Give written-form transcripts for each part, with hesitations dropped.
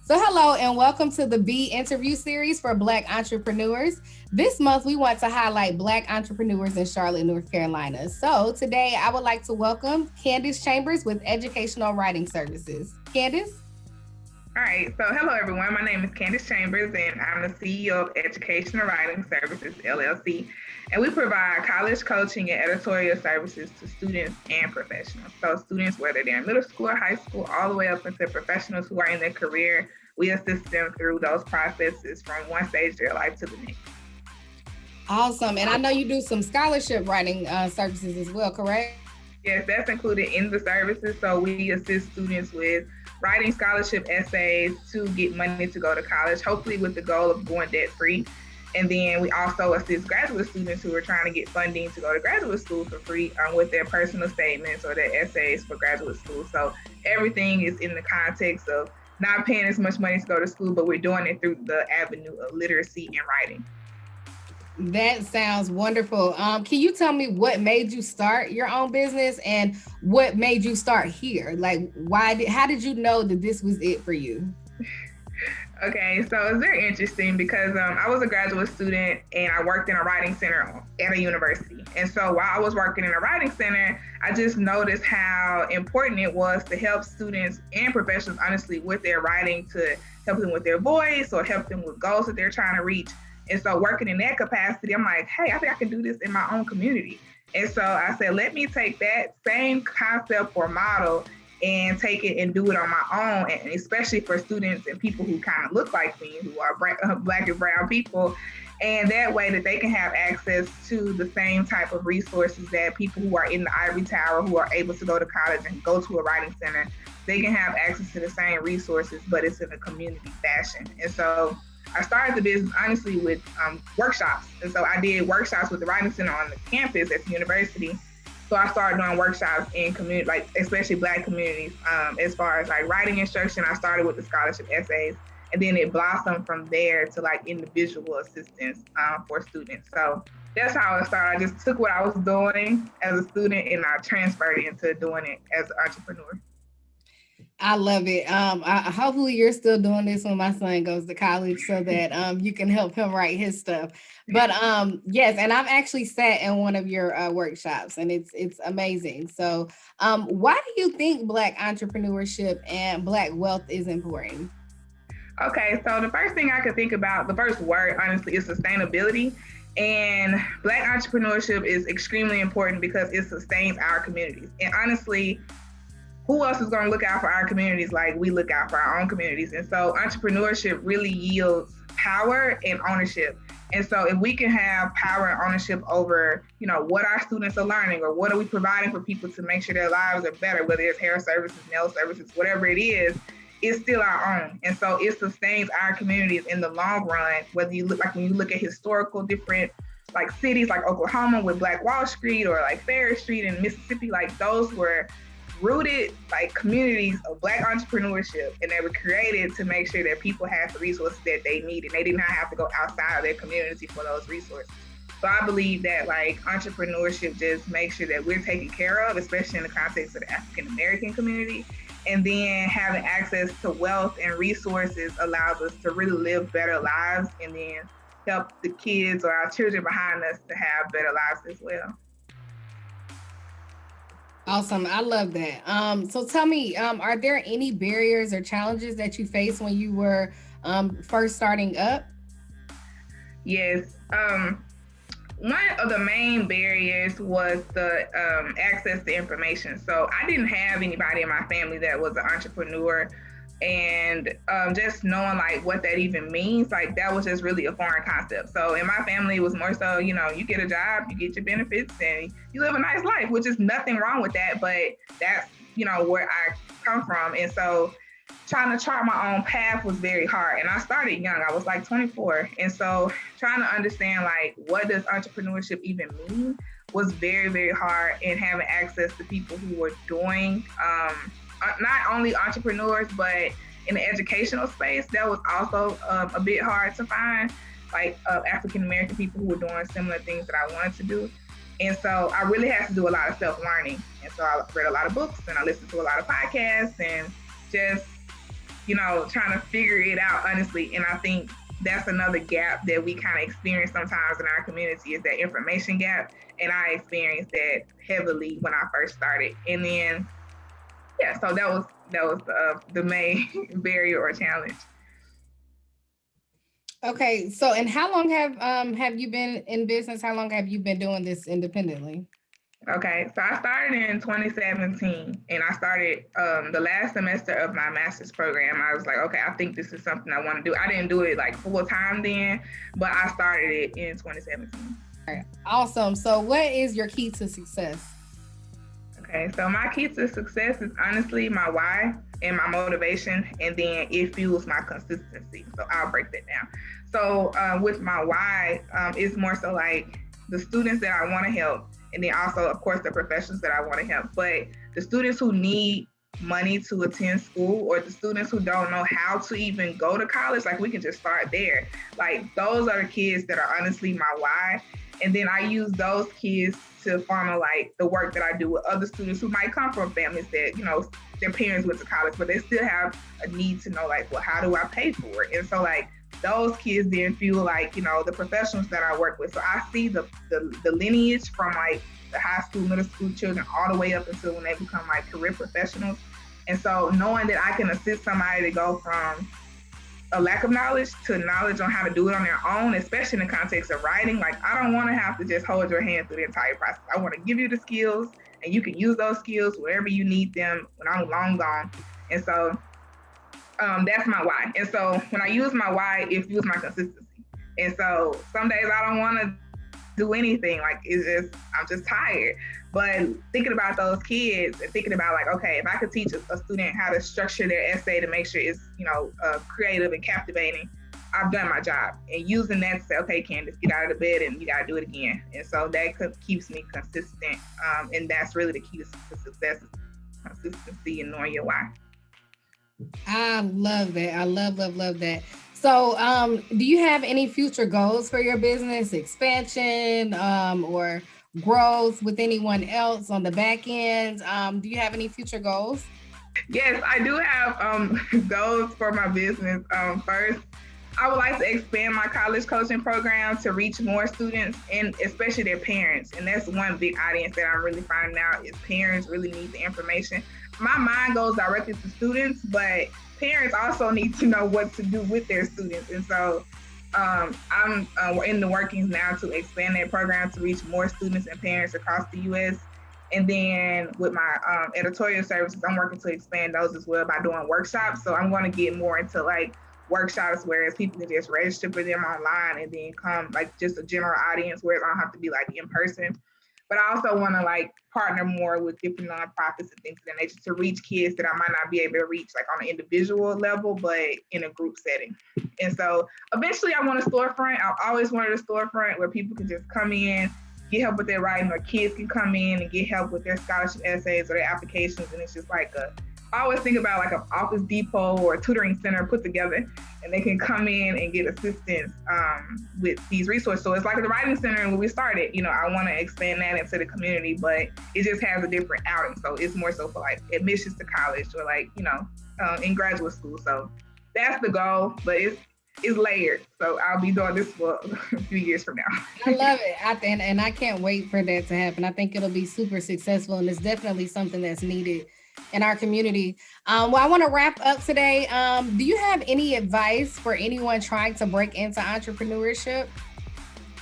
So hello and welcome to the B interview series for Black entrepreneurs. This month we want to highlight Black entrepreneurs in Charlotte, North Carolina. So today I would like to welcome Candace Chambers with Educational Writing Services. Candace? All right, so hello everyone. My name is Candace Chambers and I'm the CEO of Educational Writing Services, LLC. And we provide college coaching and editorial services to students and professionals. So students, whether they're in middle school or high school, all the way up into professionals who are in their career, we assist them through those processes from one stage of their life to the next. Awesome. And I know you do some scholarship writing services as well, correct? Yes, that's included in the services. So we assist students with writing scholarship essays to get money to go to college, hopefully with the goal of going debt free. And then we also assist graduate students who are trying to get funding to go to graduate school for free with their personal statements or their essays for graduate school. So everything is in the context of not paying as much money to go to school, but we're doing it through the avenue of literacy and writing. That sounds wonderful. Can you tell me what made you start your own business and what made you start here? Like, how did you know that this was it for you? Okay, so it's very interesting because I was a graduate student and I worked in a writing center at a university. And so while I was working in a writing center, I just noticed how important it was to help students and professionals, honestly, with their writing, to help them with their voice or help them with goals that they're trying to reach. And so working in that capacity, I'm like, hey, I think I can do this in my own community. And so I said, let me take that same concept or model and take it and do it on my own, and especially for students and people who kind of look like me, who are Black and brown people. And that way that they can have access to the same type of resources that people who are in the ivory tower, who are able to go to college and go to a writing center, they can have access to the same resources, but it's in a community fashion. And so I started the business honestly with workshops. And so I did workshops with the Writing Center on the campus at the university. So I started doing workshops in community, like especially Black communities, as far as like writing instruction. I started with the scholarship essays, and then it blossomed from there to like individual assistance for students. So that's how it started. I just took what I was doing as a student and I transferred it into doing it as an entrepreneur. I love it. Hopefully you're still doing this when my son goes to college so that you can help him write his stuff. But yes, and I've actually sat in one of your workshops and it's amazing. So why do you think Black entrepreneurship and Black wealth is important? Okay, so the first thing I could think about, the first word, honestly, is sustainability. And Black entrepreneurship is extremely important because it sustains our communities. And honestly, who else is going to look out for our communities like we look out for our own communities? And so entrepreneurship really yields power and ownership. And so if we can have power and ownership over, what our students are learning or what are we providing for people to make sure their lives are better, whether it's hair services, nail services, whatever it is, it's still our own. And so it sustains our communities in the long run, whether you look like when you look at historical different like cities like Oklahoma with Black Wall Street or like Ferris Street in Mississippi, like those were rooted like communities of Black entrepreneurship, and they were created to make sure that people had the resources that they needed. They did not have to go outside of their community for those resources. So I believe that like entrepreneurship just makes sure that we're taken care of, especially in the context of the African American community. And then having access to wealth and resources allows us to really live better lives and then help the kids or our children behind us to have better lives as well. Awesome. I love that. So tell me, are there any barriers or challenges that you faced when you were first starting up? Yes. One of the main barriers was the access to information. So I didn't have anybody in my family that was an entrepreneur, and just knowing like what that even means, like that was just really a foreign concept. So in my family, it was more so, you get a job, you get your benefits, and you live a nice life, which is nothing wrong with that. But that's, where I come from. And so trying to chart my own path was very hard. And I started young. I was like 24. And so trying to understand like what does entrepreneurship even mean was very, very hard. And having access to people who were doing not only entrepreneurs, but in the educational space, that was also a bit hard to find, like African American people who were doing similar things that I wanted to do. And so I really had to do a lot of self-learning. And so I read a lot of books and I listened to a lot of podcasts and just, trying to figure it out, honestly. And I think that's another gap that we kind of experience sometimes in our community, is that information gap. And I experienced that heavily when I first started. And then, yeah, so that was the main barrier or challenge. Okay, so and how long have you been in business? How long have you been doing this independently? Okay, so I started in 2017, and I started the last semester of my master's program. I was like, okay, I think this is something I want to do. I didn't do it like full time then, but I started it in 2017. All right, awesome. So what is your key to success? Okay, so my key to success is honestly my why and my motivation, and then it fuels my consistency. So I'll break that down. So with my why, it's more so like the students that I want to help, and then also, of course, the professionals that I want to help. But the students who need money to attend school, or the students who don't know how to even go to college, like we can just start there. Like those are the kids that are honestly my why. And then I use those kids to funnel like the work that I do with other students who might come from families that, their parents went to college, but they still have a need to know like, well, how do I pay for it? And so like those kids then fuel like, the professionals that I work with. So I see the lineage from like the high school, middle school children all the way up until when they become like career professionals. And so knowing that I can assist somebody to go from a lack of knowledge to knowledge on how to do it on their own, especially in the context of writing. Like, I don't want to have to just hold your hand through the entire process. I want to give you the skills, and you can use those skills wherever you need them when I'm long gone. And so that's my why. And so when I use my why, it fuels my consistency. And so some days I don't want to do anything. Like, I'm just tired. But thinking about those kids and thinking about like, okay, if I could teach a student how to structure their essay to make sure it's, creative and captivating, I've done my job. And using that to say, okay, Candace, get out of the bed and you got to do it again. And so that keeps me consistent. And that's really the key to success, consistency and knowing your why. I love that. I love that. So, do you have any future goals for your business, expansion, or growth with anyone else on the back end? Do you have any future goals? Yes, I do have goals for my business. First, I would like to expand my college coaching program to reach more students and especially their parents. And that's one big audience that I'm really finding out is parents really need the information. My mind goes directly to students, but parents also need to know what to do with their students. And so I'm in the workings now to expand that program to reach more students and parents across the U.S. And then with my editorial services, I'm working to expand those as well by doing workshops. So I'm going to get more into like workshops, whereas people can just register for them online and then come like just a general audience, whereas I don't have to be like in person. But I also want to like partner more with different nonprofits and things of that nature to reach kids that I might not be able to reach like on an individual level, but in a group setting. And so eventually I want a storefront. I've always wanted a storefront where people can just come in, get help with their writing, or kids can come in and get help with their scholarship essays or their applications. And it's just like I always think about like an Office Depot or a tutoring center put together, and they can come in and get assistance with these resources. So it's like the writing center when we started, I want to expand that into the community, but it just has a different outing. So it's more so for like admissions to college or like, in graduate school. So that's the goal, but it's layered. So I'll be doing this for a few years from now. I love it. And I can't wait for that to happen. I think it'll be super successful, and it's definitely something that's needed in our community. Well, I want to wrap up today. Do you have any advice for anyone trying to break into entrepreneurship?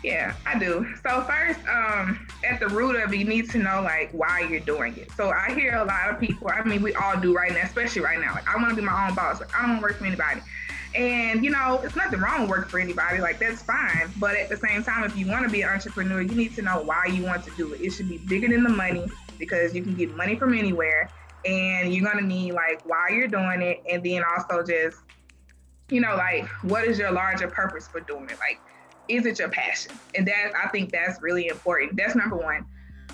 Yeah, I do. So first, at the root of it, you need to know like why you're doing it. So I hear a lot of people, I mean, we all do right now, especially right now. Like, I want to be my own boss. Like, I don't want to work for anybody. And, it's nothing wrong with working for anybody. Like, that's fine. But at the same time, if you want to be an entrepreneur, you need to know why you want to do it. It should be bigger than the money, because you can get money from anywhere. And you're going to need like why you're doing it. And then also just, like, what is your larger purpose for doing it? Like, is it your passion? And I think that's really important. That's number one.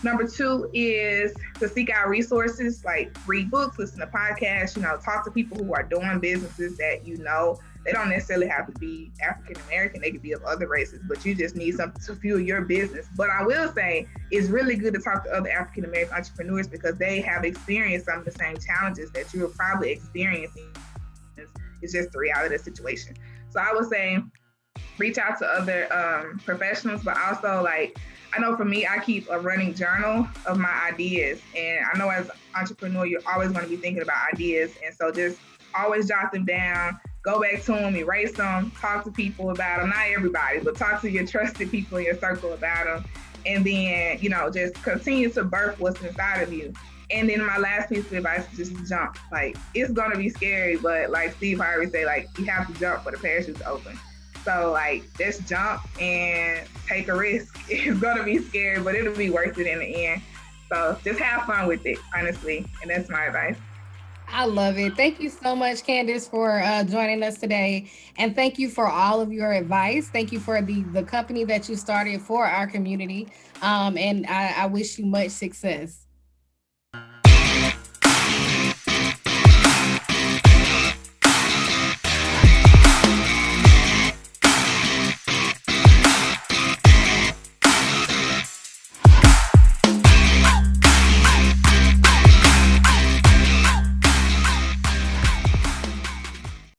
Number two is to seek out resources, like read books, listen to podcasts, talk to people who are doing businesses that they don't necessarily have to be African American. They could be of other races, but you just need something to fuel your business. But I will say it's really good to talk to other African American entrepreneurs, because they have experienced some of the same challenges that you're probably experiencing It's just the reality of the situation. So I would say reach out to other professionals, but also like I know for me, I keep a running journal of my ideas, and I know as entrepreneur, you're always going to be thinking about ideas, and so just always jot them down. Go back to them, erase them, talk to people about them. Not everybody, but talk to your trusted people in your circle about them. And then, just continue to birth what's inside of you. And then my last piece of advice is just jump. Like, it's going to be scary, but like Steve Harvey say, like, you have to jump for the parachute's open. So, like, just jump and take a risk. It's going to be scary, but it'll be worth it in the end. So just have fun with it, honestly. And that's my advice. I love it. Thank you so much, Candace, for joining us today. And thank you for all of your advice. Thank you for the company that you started for our community. And I wish you much success.